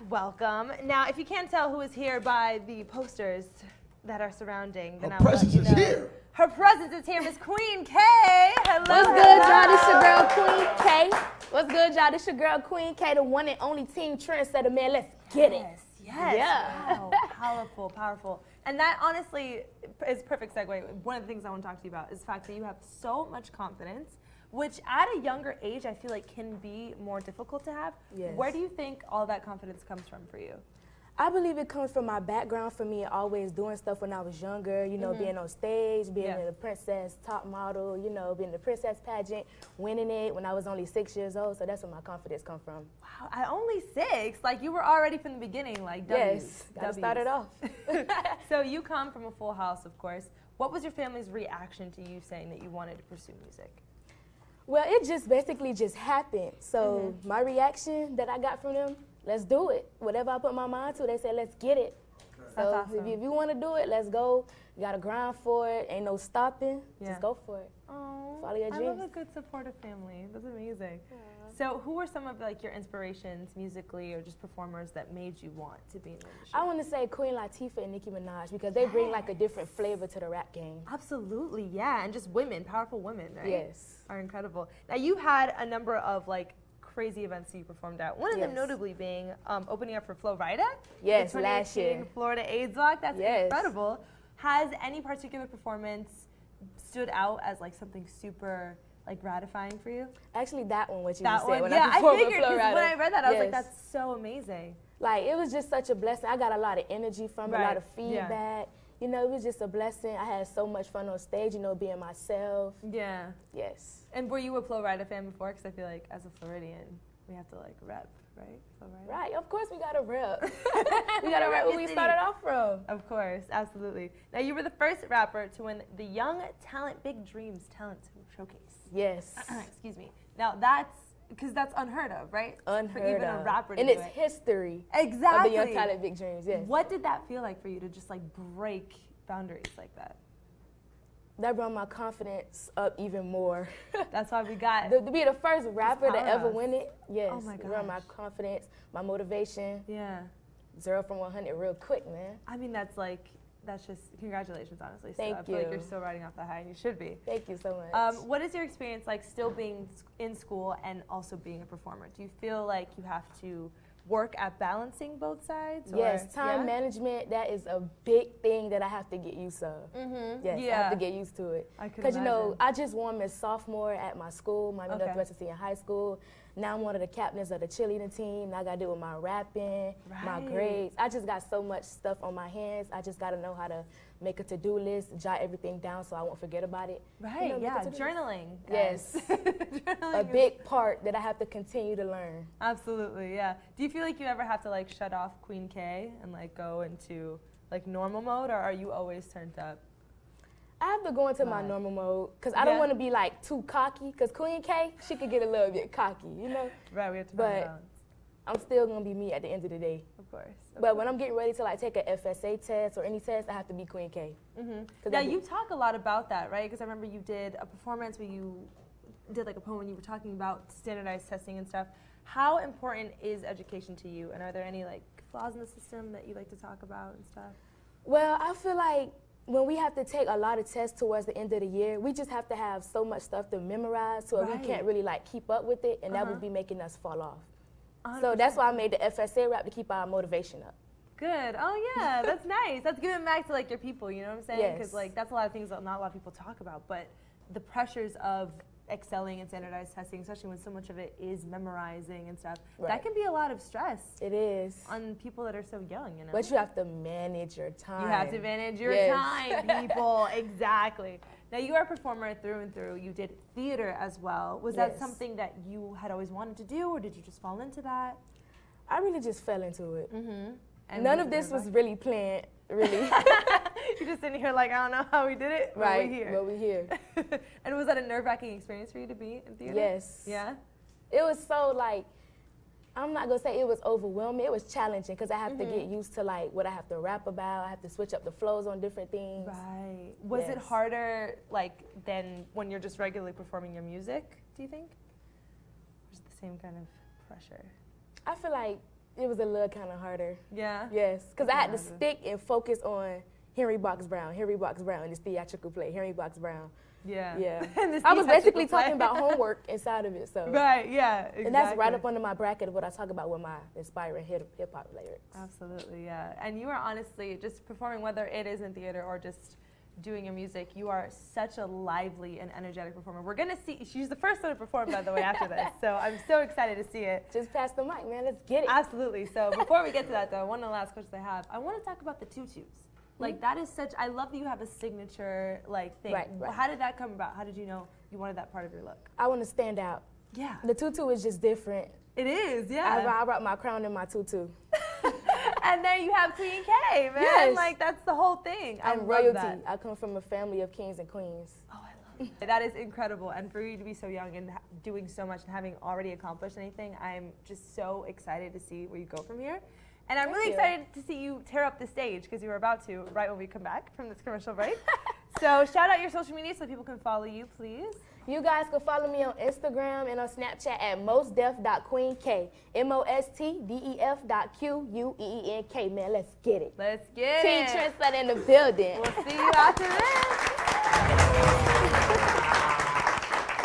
welcome. Now, if you can't tell who is here by the posters that are surrounding, then Her I will let presence you is know. here. Her presence is here, Miss Queen K. Hello. What's good, y'all? This your girl, Queen K. What's good, y'all? This your girl, Queen K, the one and only team trendsetter, man. Let's get it. Yes. Yeah. Wow. Powerful, powerful. And that honestly is a perfect segue. One of the things I want to talk to you about is the fact that you have so much confidence, which at a younger age I feel like can be more difficult to have. Yes. Where do you think all that confidence comes from for you? I believe it comes from my background, for me, always doing stuff when I was younger, you know, being on stage, being Yeah. in the princess top model, you know, being in the princess pageant, winning it when I was only 6 years old. So that's where my confidence comes from. Wow, at only 6, like you were already from the beginning, like W's. Yes, gotta start it off. So you come from a full house, of course. What was your family's reaction to you saying that you wanted to pursue music? Well, it just basically just happened. So my reaction that I got from them, let's do it. Whatever I put my mind to, they said, let's get it. That's So awesome. if you want to do it, let's go. You got to grind for it. Ain't no stopping. Yeah. Just go for it. Oh, Follow your I love dreams. a good supportive family. That's amazing. So who were some of like your inspirations musically or just performers that made you want to be in the industry? I want to say Queen Latifah and Nicki Minaj because they bring like a different flavor to the rap game. Absolutely, yeah, and just women, powerful women, right? Yes. Are incredible. Now you had a number of like crazy events that you performed at. One of them Yes. notably being opening up for Flo Rida. Yes, the last 2018 year. Florida AIDS Walk. That's Yes. incredible. Has any particular performance stood out as like something super like gratifying for you? Actually, that one, what you That just said, one, when yeah, I performed figured with Flo 'cause when Rida. I read that, I was like, Yes. that's so amazing. Like, it was just such a blessing. I got a lot of energy from it, a Right. lot of Yeah. feedback. You know, it was just a blessing. I had so much fun on stage, you know, being myself. Yeah. Yes. And were you a Flo Rida fan before? Because I feel like as a Floridian, we have to like rep, right? Flo Rida. Right, of course we got to rep. We got to rep where we started off from. Of course, absolutely. Now you were the first rapper to win the Young Talent Big Dreams Talent Showcase. Yes. Excuse me. Now that's because that's unheard of, right? For Unheard even of. a rapper to In do its it. history Exactly. of the Young Talent Big Dreams, yes. What did that feel like for you to just like break boundaries like that? That brought my confidence up even more. That's why we got. To be the first rapper to ever powerhouse. win it, yes. Oh my It brought my gosh. confidence, my motivation. Yeah. 0 from 100 real quick, man. I mean, that's just congratulations, honestly. Thank I feel like you. you're still riding off the high, and you should be. Thank you so much. What is your experience like still being in school and also being a performer? Do you feel like you have to work at balancing both sides? Yes, or, time management, that is a big thing that I have to get used to. Yes, I have to get used to it. I could Because, you know, imagine. I just won as sophomore at my school, Miami Okay. Northwestern Senior High School. Now I'm one of the captains of the cheerleading team. Now I got to deal with my rapping, my Right. grades. I just got so much stuff on my hands. I just got to know how to make a to-do list, jot everything down so I won't forget about it. Right, You know, make yeah, a to-do list. journaling. Yes. Journaling A is- big part that I have to continue to learn. Absolutely, yeah. Do you feel like you ever have to like shut off Queen K and like go into like normal mode, or are you always turned up? I have to go into my Right. normal mode because I don't Yeah. want to be like too cocky because Queen K, she could get a little bit cocky, you know? Right, we have to find But- balance. I'm still going to be me at the end of the day. Of course. But when I'm getting ready to like take a FSA test or any test, I have to be Queen K. Now you talk a lot about that, right? Because I remember you did a performance where you did like a poem and you were talking about standardized testing and stuff. How important is education to you, and are there any like flaws in the system that you like to talk about and stuff? Well, I feel like when we have to take a lot of tests towards the end of the year, we just have to have so much stuff to memorize so Right. we can't really like keep up with it, and that Uh-huh. would be making us fall off. 100%. So that's why I made the FSA rap to keep our motivation up. Good. Oh yeah, that's nice. That's giving back to like your people. You know what I'm saying? Because Yes. like that's a lot of things that not a lot of people talk about. But the pressures of excelling in standardized testing, especially when so much of it is memorizing and stuff, that Right. can be a lot of stress It is. on people that are so young. You know. But you have to manage your time. You have to manage your Yes. time, people. Exactly. Now you are a performer through and through. You did theater as well. Was that Yes. something that you had always wanted to do, or did you just fall into that? I really just fell into it. And None was of there this was like- really planned, really. You're just sitting here like, I don't know how we did it, but right, we're here. but we here. And was that a nerve-wracking experience for you to be in theater? Yes. Yeah? It was so like, I'm not gonna say it was overwhelming. It was challenging because I have to get used to like what I have to rap about. I have to switch up the flows on different things. Right. Was it Yes. harder like than when you're just regularly performing your music, do you think? Or is it the same kind of pressure? I feel like It was a little kind of harder. Yeah? Yes, because I had to imagine. stick and focus on Henry Box Brown in this theatrical play, Henry Box Brown. Yeah. Yeah. And this I was basically theatrical play. talking about homework inside of it, so. Right, yeah, exactly. And that's right up under my bracket of what I talk about with my inspiring hip-hop lyrics. Absolutely, yeah. And you are honestly just performing, whether it is in theater or just doing your music, you are such a lively and energetic performer. We're gonna see, she's the first one to perform, by the way, after this. So I'm so excited to see it. Just pass the mic, man, let's get it. Absolutely. So before we get to that though, one of the last questions I have, I want to talk about the tutus. Like that is such, I love that you have a signature like thing. Right. How did that come about? How did you know you wanted that part of your look? I want to stand out. Yeah. The tutu is just different. It is, yeah. I rock my crown in my tutu. And then you have Queen K, man. Yes. Like that's the whole thing. I I'm love royalty. that. I come from a family of kings and queens. Oh, I love it. That is incredible. And for you to be so young and doing so much and having already accomplished anything, I'm just so excited to see where you go from here. And I'm really excited to see you tear up the stage because you were about to right when we come back from this commercial break. So shout out your social media so people can follow you, please. You guys can follow me on Instagram and on Snapchat at mostdef.queenk. MOSTDEF.QUEENK. Man, let's get it. Let's get Teen it. Trendsetter in the building. We'll see you after this.